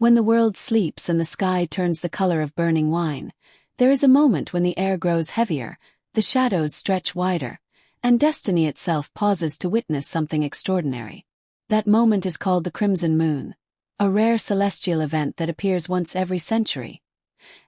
When the world sleeps and the sky turns the color of burning wine, there is a moment when the air grows heavier, the shadows stretch wider, and destiny itself pauses to witness something extraordinary. That moment is called the crimson moon, a rare celestial event that appears once every century,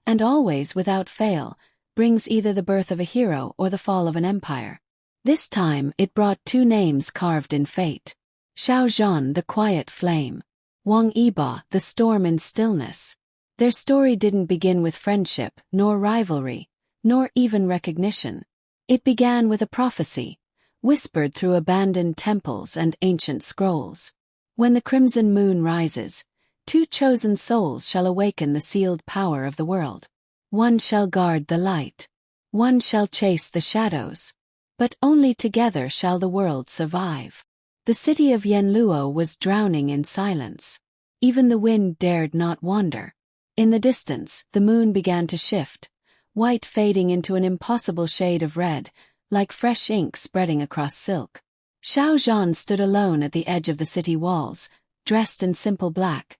and always, without fail, brings either the birth of a hero or the fall of an empire. This time it brought two names carved in fate. Xiao Zhan, the quiet flame. Wang Yibo, the storm in stillness. Their story didn't begin with friendship, nor rivalry, nor even recognition. It began with a prophecy, whispered through abandoned temples and ancient scrolls. When the crimson moon rises, two chosen souls shall awaken the sealed power of the world. One shall guard the light. One shall chase the shadows. But only together shall the world survive. The city of Yanluo was drowning in silence. Even the wind dared not wander. In the distance, the moon began to shift, white fading into an impossible shade of red, like fresh ink spreading across silk. Xiao Zhan stood alone at the edge of the city walls, dressed in simple black,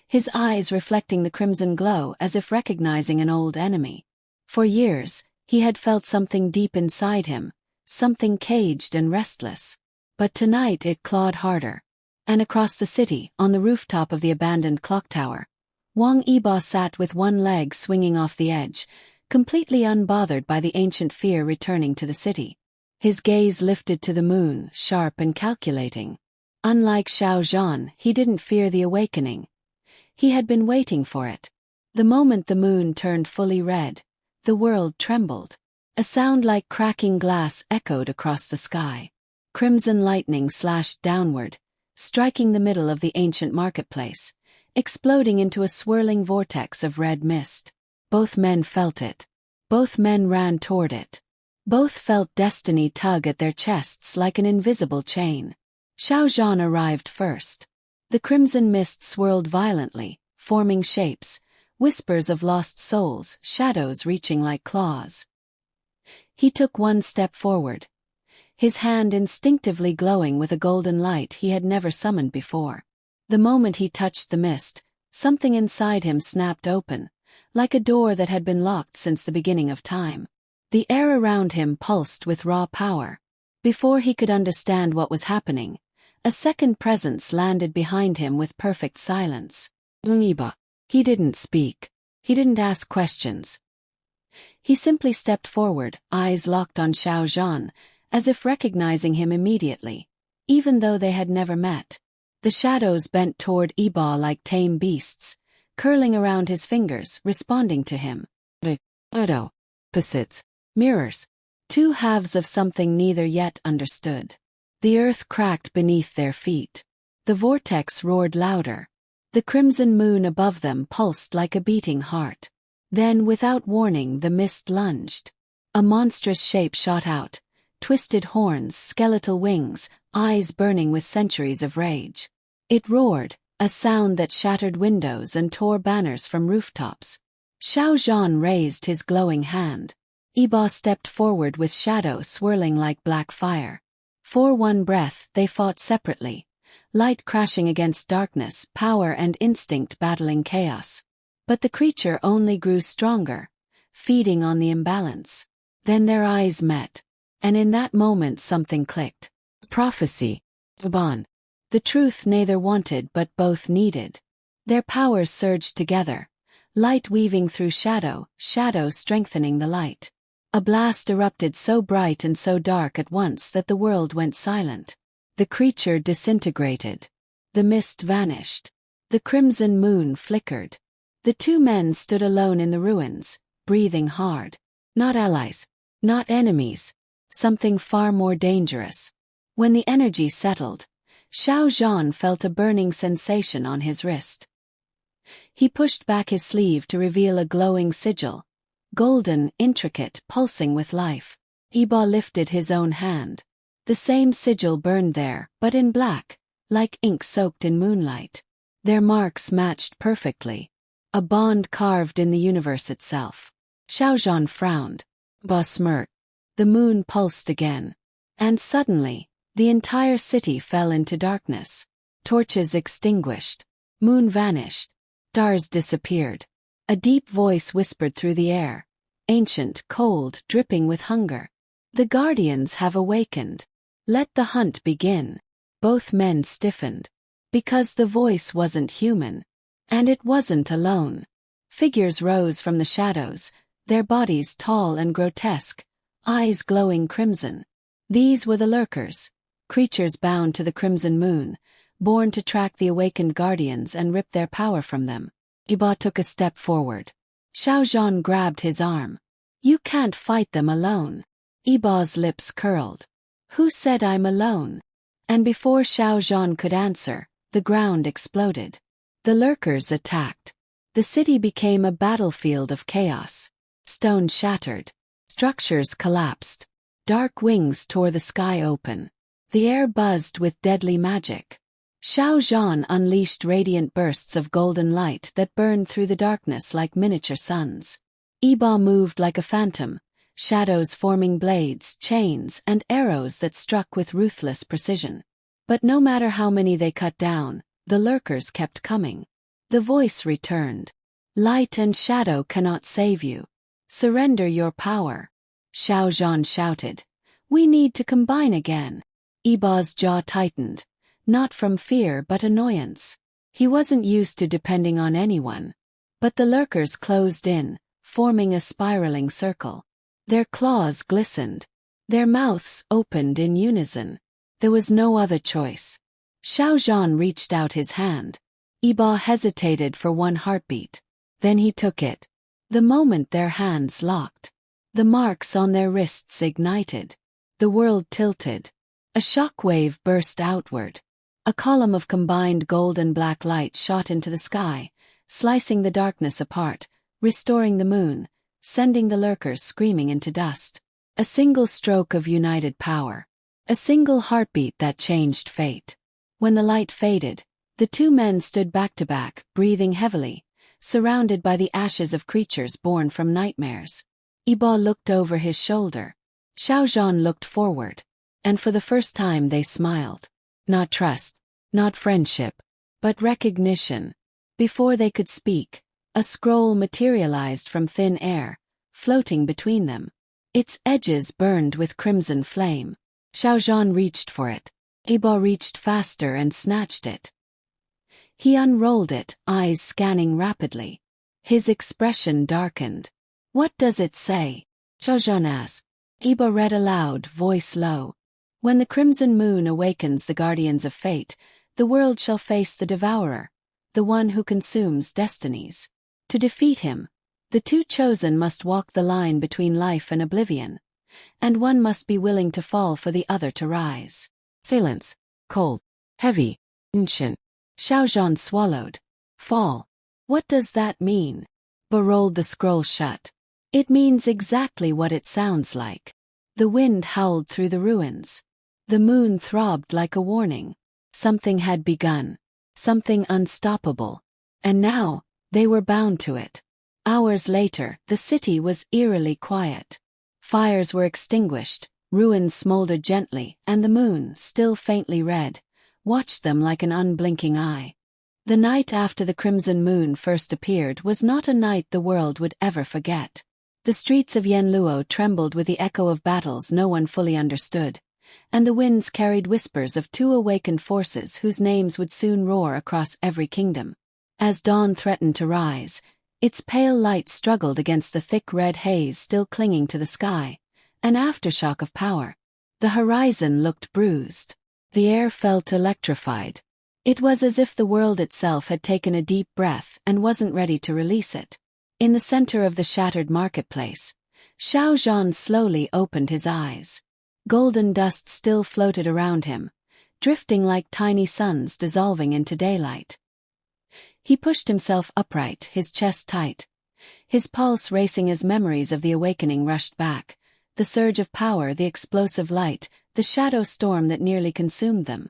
his eyes reflecting the crimson glow as if recognizing an old enemy. For years, he had felt something deep inside him, something caged and restless. But tonight it clawed harder. And across the city, on the rooftop of the abandoned clock tower, Wang Yibo sat with one leg swinging off the edge, completely unbothered by the ancient fear returning to the city. His gaze lifted to the moon, sharp and calculating. Unlike Xiao Zhan, he didn't fear the awakening. He had been waiting for it. The moment the moon turned fully red, the world trembled. A sound like cracking glass echoed across the sky. Crimson lightning slashed downward, striking the middle of the ancient marketplace, exploding into a swirling vortex of red mist. Both men felt it. Both men ran toward it. Both felt destiny tug at their chests like an invisible chain. Xiao Zhan arrived first. The crimson mist swirled violently, forming shapes, whispers of lost souls, shadows reaching like claws. He took one step forward, his hand instinctively glowing with a golden light he had never summoned before. The moment he touched the mist, something inside him snapped open, like a door that had been locked since the beginning of time. The air around him pulsed with raw power. Before he could understand what was happening, a second presence landed behind him with perfect silence. Yibo. He didn't speak. He didn't ask questions. He simply stepped forward, eyes locked on Xiao Zhan, as if recognizing him immediately, even though they had never met. The shadows bent toward Yibo like tame beasts, curling around his fingers, responding to him. Opposites, mirrors, two halves of something neither yet understood. The earth cracked beneath their feet. The vortex roared louder. The crimson moon above them pulsed like a beating heart. Then, without warning, the mist lunged. A monstrous shape shot out, twisted horns, skeletal wings, eyes burning with centuries of rage. It roared, a sound that shattered windows and tore banners from rooftops. Xiao Zhan raised his glowing hand. Yibo stepped forward with shadow swirling like black fire. For one breath, they fought separately, light crashing against darkness, power and instinct battling chaos. But the creature only grew stronger, feeding on the imbalance. Then their eyes met, and in that moment something clicked. Prophecy. Bond. The truth neither wanted but both needed. Their powers surged together, light weaving through shadow, shadow strengthening the light. A blast erupted so bright and so dark at once that the world went silent. The creature disintegrated. The mist vanished. The crimson moon flickered. The two men stood alone in the ruins, breathing hard. Not allies. Not enemies. Something far more dangerous. When the energy settled, Xiao Zhan felt a burning sensation on his wrist. He pushed back his sleeve to reveal a glowing sigil, golden, intricate, pulsing with life. Yibo lifted his own hand. The same sigil burned there, but in black, like ink soaked in moonlight. Their marks matched perfectly. A bond carved in the universe itself. Xiao Zhan frowned. Yibo smirked. The moon pulsed again. And suddenly, the entire city fell into darkness. Torches extinguished. Moon vanished. Stars disappeared. A deep voice whispered through the air. Ancient, cold, dripping with hunger. The guardians have awakened. Let the hunt begin. Both men stiffened. Because the voice wasn't human. And it wasn't alone. Figures rose from the shadows, their bodies tall and grotesque, eyes glowing crimson. These were the lurkers, creatures bound to the crimson moon, born to track the awakened guardians and rip their power from them. Yibo took a step forward. Xiao Zhan grabbed his arm. You can't fight them alone. Yibo's lips curled. Who said I'm alone? And before Xiao Zhan could answer, the ground exploded. The lurkers attacked. The city became a battlefield of chaos. Stone shattered. Structures collapsed. Dark wings tore the sky open. The air buzzed with deadly magic. Xiao Zhan unleashed radiant bursts of golden light that burned through the darkness like miniature suns. Yibo moved like a phantom, shadows forming blades, chains, and arrows that struck with ruthless precision. But no matter how many they cut down, the lurkers kept coming. The voice returned. Light and shadow cannot save you. Surrender your power. Xiao Zhan shouted. We need to combine again. Yibo's jaw tightened. Not from fear but annoyance. He wasn't used to depending on anyone. But the lurkers closed in, forming a spiraling circle. Their claws glistened. Their mouths opened in unison. There was no other choice. Xiao Zhan reached out his hand. Yibo hesitated for one heartbeat. Then he took it. The moment their hands locked, the marks on their wrists ignited. The world tilted. A shockwave burst outward. A column of combined gold and black light shot into the sky, slicing the darkness apart, restoring the moon, sending the lurkers screaming into dust. A single stroke of united power. A single heartbeat that changed fate. When the light faded, the two men stood back to back, breathing heavily, surrounded by the ashes of creatures born from nightmares. Yibo looked over his shoulder. Xiao Zhan looked forward. And for the first time they smiled. Not trust, not friendship, but recognition. Before they could speak, a scroll materialized from thin air, floating between them. Its edges burned with crimson flame. Xiao Zhan reached for it. Yibo reached faster and snatched it. He unrolled it, eyes scanning rapidly. His expression darkened. What does it say? Xiao Zhan asked. Yibo read aloud, voice low. When the crimson moon awakens the guardians of fate, the world shall face the Devourer, the one who consumes destinies. To defeat him, the two chosen must walk the line between life and oblivion, and one must be willing to fall for the other to rise. Silence. Cold. Heavy. Ancient. Xiao Zhan swallowed. Fall. What does that mean? Bo rolled the scroll shut. It means exactly what it sounds like. The wind howled through the ruins. The moon throbbed like a warning. Something had begun. Something unstoppable. And now, they were bound to it. Hours later, the city was eerily quiet. Fires were extinguished, ruins smoldered gently, and the moon, still faintly red, watched them like an unblinking eye. The night after the crimson moon first appeared was not a night the world would ever forget. The streets of Yanluo trembled with the echo of battles no one fully understood, and the winds carried whispers of two awakened forces whose names would soon roar across every kingdom. As dawn threatened to rise, its pale light struggled against the thick red haze still clinging to the sky, an aftershock of power. The horizon looked bruised. The air felt electrified. It was as if the world itself had taken a deep breath and wasn't ready to release it. In the center of the shattered marketplace, Xiao Zhan slowly opened his eyes. Golden dust still floated around him, drifting like tiny suns dissolving into daylight. He pushed himself upright, his chest tight, his pulse racing as memories of the awakening rushed back, the surge of power, the explosive light, the shadow storm that nearly consumed them.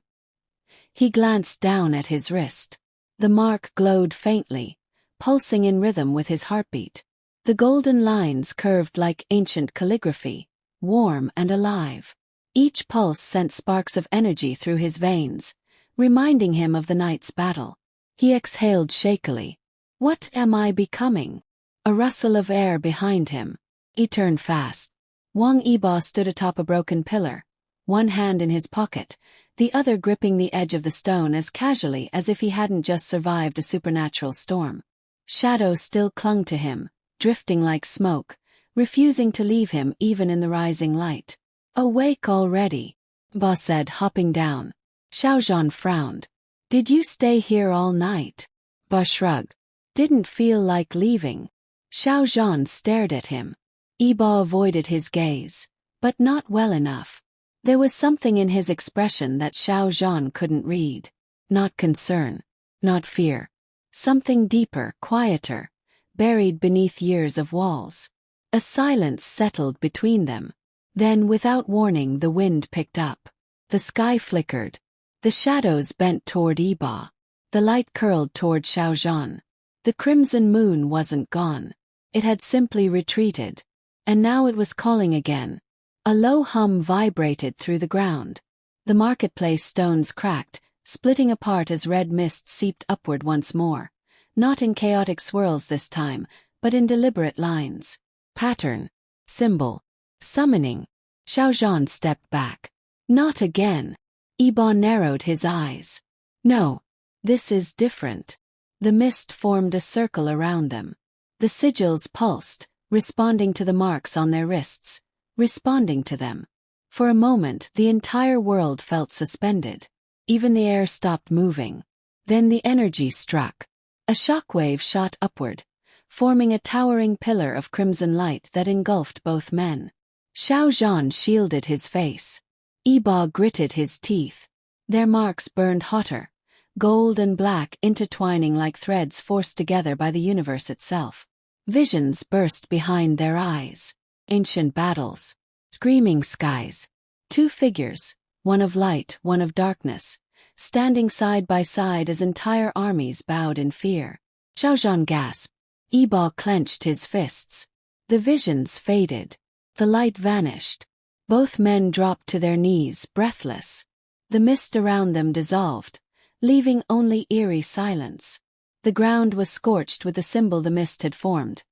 He glanced down at his wrist. The mark glowed faintly, pulsing in rhythm with his heartbeat. The golden lines curved like ancient calligraphy, warm and alive. Each pulse sent sparks of energy through his veins, reminding him of the night's battle. He exhaled shakily. What am I becoming? A rustle of air behind him. He turned fast. Wang Yibo stood atop a broken pillar, one hand in his pocket, the other gripping the edge of the stone as casually as if he hadn't just survived a supernatural storm. Shadows still clung to him, drifting like smoke, refusing to leave him even in the rising light. Awake already, Ba said, hopping down. Xiao Zhan frowned. Did you stay here all night? Ba shrugged. Didn't feel like leaving. Xiao Zhan stared at him. Yibo avoided his gaze, but not well enough. There was something in his expression that Xiao Zhan couldn't read. Not concern, not fear. Something deeper, quieter, buried beneath years of walls. A silence settled between them. Then, without warning, the wind picked up. The sky flickered. The shadows bent toward Yibo. The light curled toward Xiao Zhan. The crimson moon wasn't gone. It had simply retreated. And now it was calling again. A low hum vibrated through the ground. The marketplace stones cracked, splitting apart as red mist seeped upward once more. Not in chaotic swirls this time, but in deliberate lines. Pattern. Symbol. Summoning. Xiao Zhan stepped back. Not again. Yibo narrowed his eyes. No. This is different. The mist formed a circle around them. The sigils pulsed, responding to the marks on their wrists, responding to them. For a moment, the entire world felt suspended. Even the air stopped moving. Then the energy struck. A shockwave shot upward, forming a towering pillar of crimson light that engulfed both men. Xiao Zhan shielded his face. Yibo gritted his teeth. Their marks burned hotter, gold and black intertwining like threads forced together by the universe itself. Visions burst behind their eyes. Ancient battles. Screaming skies. Two figures, one of light, one of darkness, standing side by side as entire armies bowed in fear. Xiao Zhan gasped. Yibo clenched his fists. The visions faded. The light vanished. Both men dropped to their knees, breathless. The mist around them dissolved, leaving only eerie silence. The ground was scorched with the symbol the mist had formed.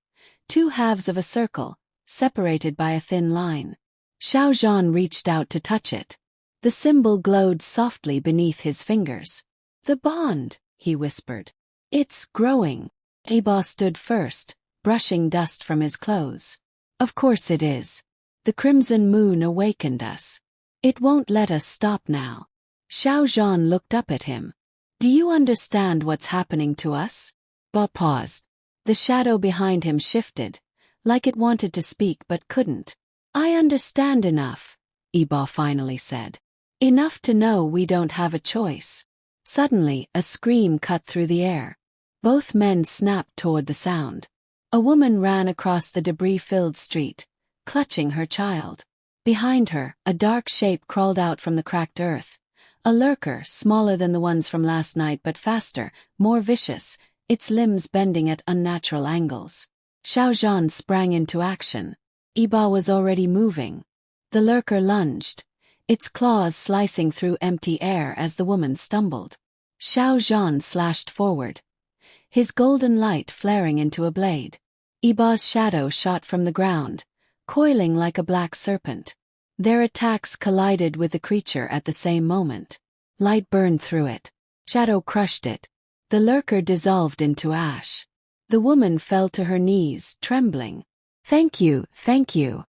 Two halves of a circle, separated by a thin line. Xiao Zhan reached out to touch it. The symbol glowed softly beneath his fingers. The bond, he whispered. It's growing. Yibo stood first, brushing dust from his clothes. Of course it is. The crimson moon awakened us. It won't let us stop now. Xiao Zhan looked up at him. Do you understand what's happening to us? Ba paused. The shadow behind him shifted, like it wanted to speak but couldn't. I understand enough, Yibo finally said. Enough to know we don't have a choice. Suddenly, a scream cut through the air. Both men snapped toward the sound. A woman ran across the debris-filled street, clutching her child. Behind her, a dark shape crawled out from the cracked earth. A lurker, smaller than the ones from last night but faster, more vicious, its limbs bending at unnatural angles. Xiao Zhan sprang into action. Yibo was already moving. The lurker lunged, its claws slicing through empty air as the woman stumbled. Xiao Zhan slashed forward, his golden light flaring into a blade. Yibo's shadow shot from the ground, coiling like a black serpent. Their attacks collided with the creature at the same moment. Light burned through it. Shadow crushed it. The lurker dissolved into ash. The woman fell to her knees, trembling. Thank you, thank you.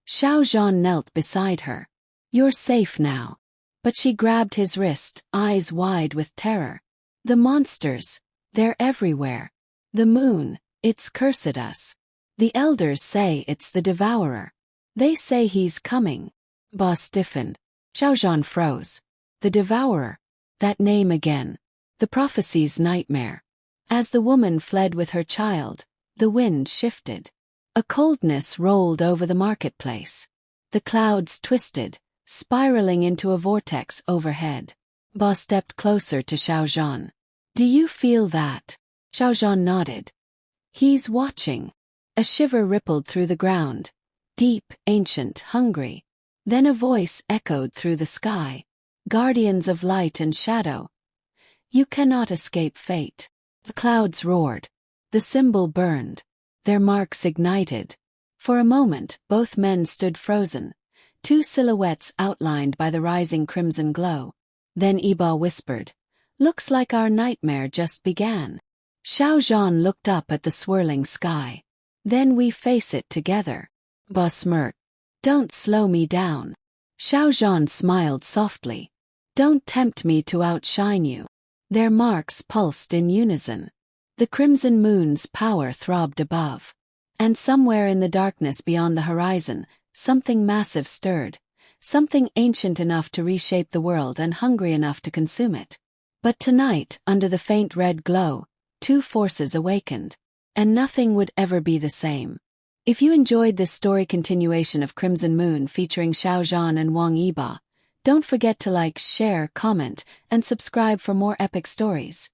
Xiao Zhan knelt beside her. You're safe now. But she grabbed his wrist, eyes wide with terror. The monsters, they're everywhere. The moon, it's cursed us. The elders say it's the Devourer. They say he's coming. Ba stiffened. Xiao Zhan froze. The Devourer. That name again. The prophecies' nightmare. As the woman fled with her child, the wind shifted. A coldness rolled over the marketplace. The clouds twisted, spiraling into a vortex overhead. Ba stepped closer to Xiao Zhan. Do you feel that? Xiao Zhan nodded. He's watching. A shiver rippled through the ground. Deep, ancient, hungry. Then a voice echoed through the sky. Guardians of light and shadow. You cannot escape fate. The clouds roared. The symbol burned. Their marks ignited. For a moment, both men stood frozen, two silhouettes outlined by the rising crimson glow. Then Yibo whispered, "Looks like our nightmare just began." Xiao Zhan looked up at the swirling sky. "Then we face it together." Yibo smirked. "Don't slow me down." Xiao Zhan smiled softly. "Don't tempt me to outshine you." Their marks pulsed in unison. The crimson moon's power throbbed above. And somewhere in the darkness beyond the horizon, something massive stirred, something ancient enough to reshape the world and hungry enough to consume it. But tonight, under the faint red glow, two forces awakened. And nothing would ever be the same. If you enjoyed this story continuation of Crimson Moon featuring Xiao Zhan and Wang Yibo, don't forget to like, share, comment, and subscribe for more epic stories.